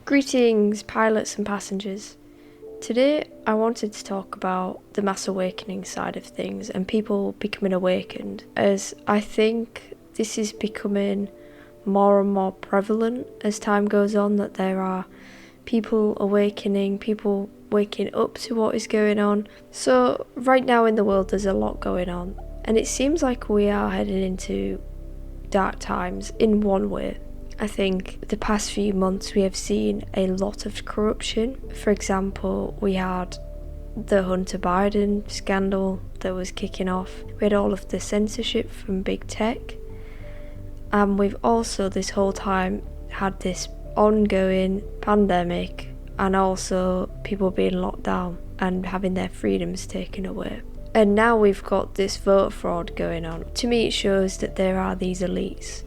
Greetings, pilots and passengers. Today I wanted to talk about the mass awakening side of things and people becoming awakened, as I think this is becoming more and more prevalent as time goes on, that there are people awakening, people waking up to what is going on. So right now in the world there's a lot going on, and it seems like we are heading into dark times in one way. I think the past few months we have seen a lot of corruption. For example, we had the Hunter Biden scandal that was kicking off. We had all of the censorship from big tech. And we've also this whole time had this ongoing pandemic and also people being locked down and having their freedoms taken away. And now we've got this vote fraud going on. To me, it shows that there are these elites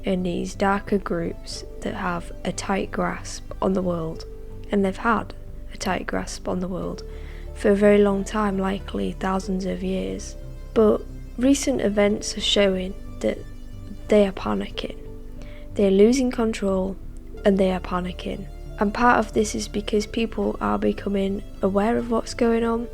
and these darker groups that have a tight grasp on the world, and they've had a tight grasp on the world for a very long time, likely thousands of years. But recent events are showing that they are panicking. They're losing control and they are panicking. And part of this is because people are becoming aware of what's going on,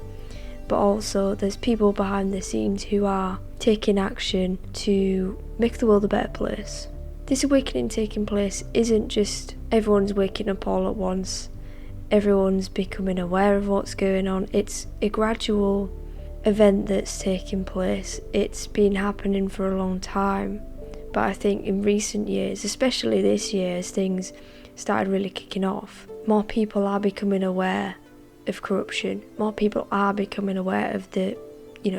but also there's people behind the scenes who are taking action to make the world a better place. This awakening taking place isn't just everyone's waking up all at once, everyone's becoming aware of what's going on. It's a gradual event that's taking place. It's been happening for a long time, but I think in recent years, especially this year as things started really kicking off, more people are becoming aware of corruption. More people are becoming aware of the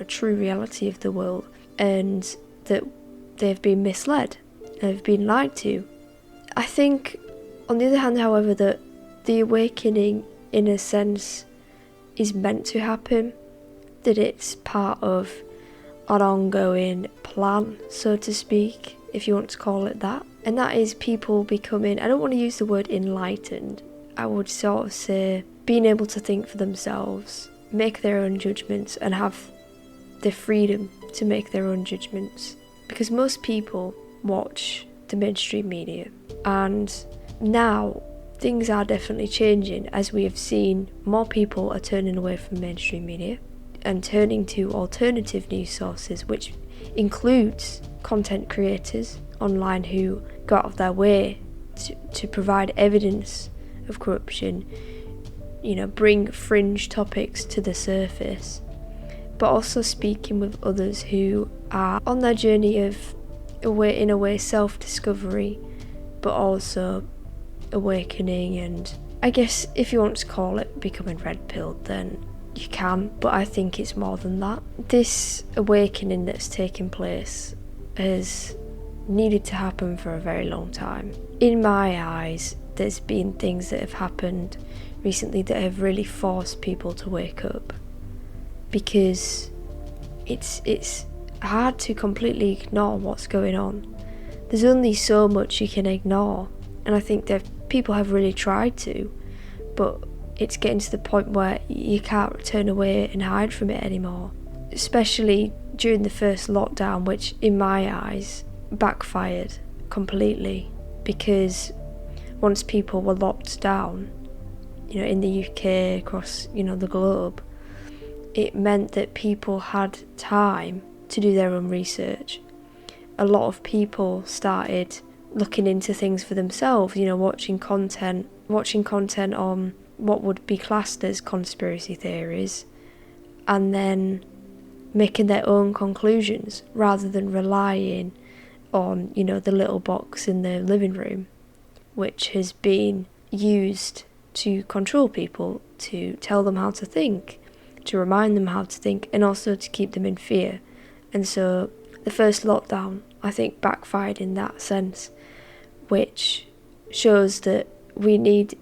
true reality of the world, and that they've been misled. Have been lied to. I think, on the other hand, however, that the awakening, in a sense, is meant to happen, that it's part of an ongoing plan, so to speak, if you want to call it that. And that is people becoming, I don't want to use the word enlightened, I would sort of say being able to think for themselves, make their own judgments, and have the freedom to make their own judgments. Because most people watch the mainstream media, and now things are definitely changing, as we have seen more people are turning away from mainstream media and turning to alternative news sources, which includes content creators online who go out of their way to provide evidence of corruption, bring fringe topics to the surface, but also speaking with others who are on their journey of in a way self-discovery, but also awakening, and I guess if you want to call it becoming red-pilled, then you can, but I think it's more than that. This awakening that's taking place has needed to happen for a very long time. In my eyes, there's been things that have happened recently that have really forced people to wake up, because it's hard to completely ignore what's going on. There's only so much you can ignore, and I think that people have really tried to, but it's getting to the point where you can't turn away and hide from it anymore, especially during the first lockdown, which in my eyes backfired completely, because once people were locked down, in the UK, across the globe, it meant that people had time to do their own research. A lot of people started looking into things for themselves, watching content on what would be classed as conspiracy theories, and then making their own conclusions rather than relying on, the little box in the living room, which has been used to control people, to tell them how to think, to remind them how to think, and also to keep them in fear. And so the first lockdown, I think, backfired in that sense, which shows that we need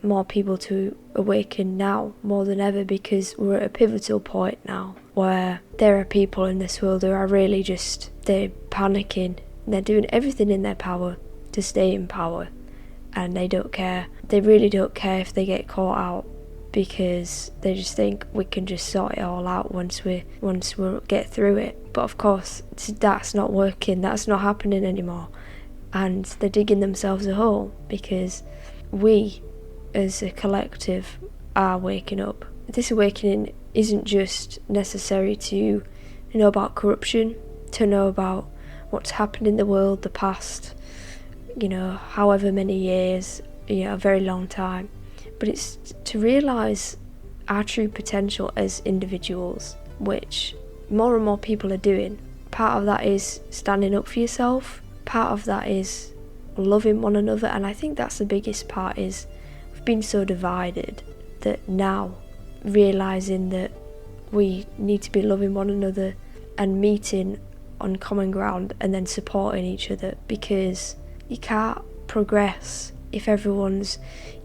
more people to awaken now more than ever, because we're at a pivotal point now where there are people in this world who are really they're panicking. They're doing everything in their power to stay in power, and they don't care. They really don't care if they get caught out, because they just think we can just sort it all out once we get through it. But of course, that's not working, that's not happening anymore, and they're digging themselves a hole, because we as a collective are waking up. This awakening isn't just necessary to know about corruption, to know about what's happened in the world the past, however many years, a very long time, but it's to realise our true potential as individuals, which more and more people are doing. Part of that is standing up for yourself, part of that is loving one another, and I think that's the biggest part. Is we've been so divided that now realising that we need to be loving one another and meeting on common ground and then supporting each other, because you can't progress if everyone's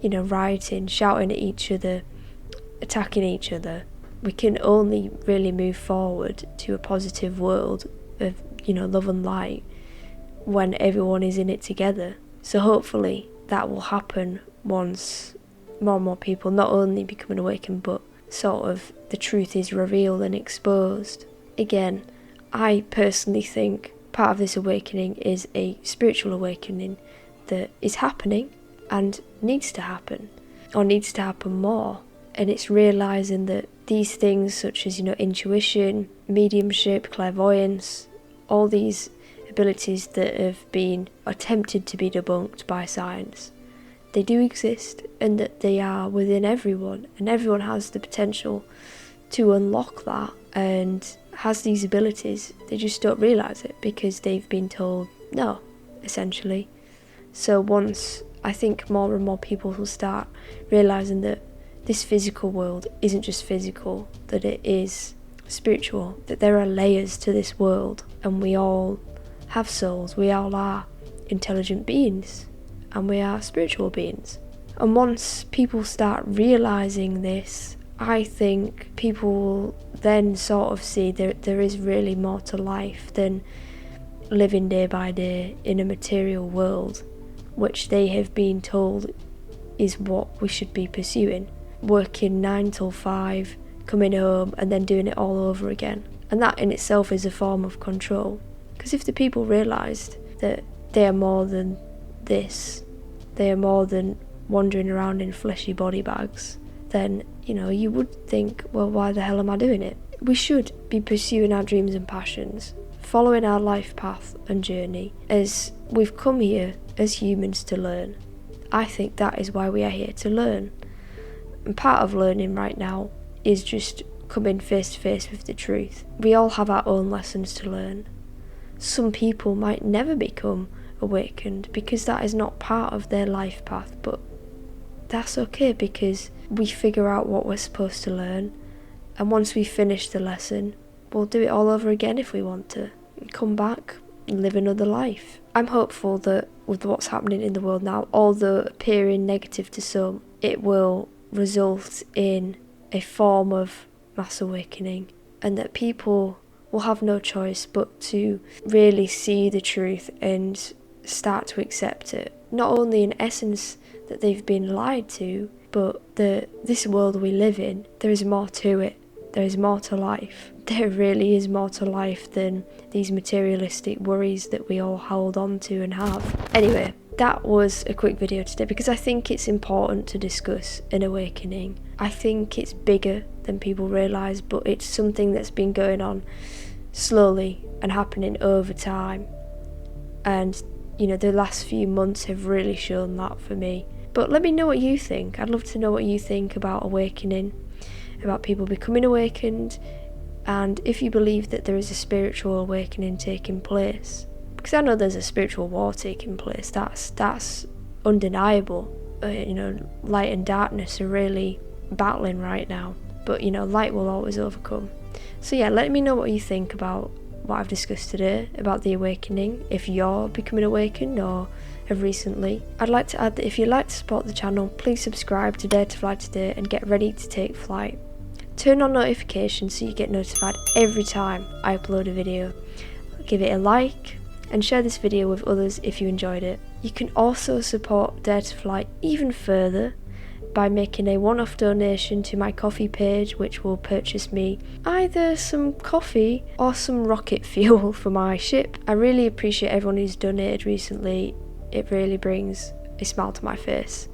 rioting, shouting at each other, attacking each other. We can only really move forward to a positive world of love and light when everyone is in it together. So hopefully that will happen once more and more people not only becoming awakened, but sort of the truth is revealed and exposed. Again, I personally think part of this awakening is a spiritual awakening that is happening and needs to happen, or needs to happen more. And it's realising that these things such as intuition, mediumship, clairvoyance, all these abilities that have been attempted to be debunked by science, they do exist, and that they are within everyone, and everyone has the potential to unlock that and has these abilities. They just don't realise it because they've been told no, essentially. So once I think more and more people will start realising that this physical world isn't just physical, that it is spiritual, that there are layers to this world, and we all have souls, we all are intelligent beings, and we are spiritual beings. And once people start realising this, I think people will then sort of see there is really more to life than living day by day in a material world, which they have been told is what we should be pursuing. Working 9 till 5, coming home and then doing it all over again. And that in itself is a form of control. Because if the people realised that they are more than this, they are more than wandering around in fleshy body bags, then, you would think, well, why the hell am I doing it? We should be pursuing our dreams and passions, following our life path and journey, as we've come here as humans to learn. I think that is why we are here, to learn. And part of learning right now is just coming face to face with the truth. We all have our own lessons to learn. Some people might never become awakened because that is not part of their life path, but that's okay, because we figure out what we're supposed to learn, and once we finish the lesson, we'll do it all over again if we want to, come back and live another life. I'm hopeful that with what's happening in the world now, although appearing negative to some, it will result in a form of mass awakening, and that people will have no choice but to really see the truth and start to accept it. Not only in essence that they've been lied to, but this world we live in, there is more to it. There is more to life. There really is more to life than these materialistic worries that we all hold on to and have. Anyway, that was a quick video today because I think it's important to discuss an awakening. I think it's bigger than people realise, but it's something that's been going on slowly and happening over time. And, the last few months have really shown that for me. But let me know what you think. I'd love to know what you think about awakening, about people becoming awakened, and if you believe that there is a spiritual awakening taking place. Because I know there's a spiritual war taking place, that's undeniable. Light and darkness are really battling right now, but light will always overcome. So yeah, let me know what you think about what I've discussed today, about the awakening, if you're becoming awakened or have recently. I'd like to add that if you'd like to support the channel, please subscribe to Dare to Fly Today and get ready to take flight. Turn on notifications so you get notified every time I upload a video. Give it a like and share this video with others if you enjoyed it. You can also support Dare to Fly even further by making a one-off donation to my coffee page, which will purchase me either some coffee or some rocket fuel for my ship. I really appreciate everyone who's donated recently. It really brings a smile to my face.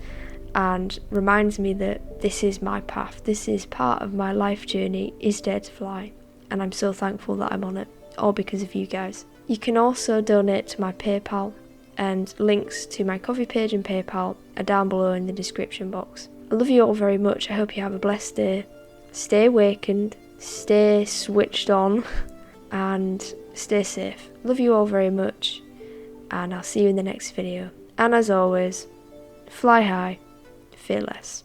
and reminds me that this is my path, this is part of my life journey, is Dare to Fly, and I'm so thankful that I'm on it, all because of you guys. You can also donate to my PayPal, and links to my Coffee page and PayPal are down below in the description box. I love you all very much. I hope you have a blessed day. Stay awakened, stay switched on, and stay safe. Love you all very much, and I'll see you in the next video. And as always, fly high, fear less.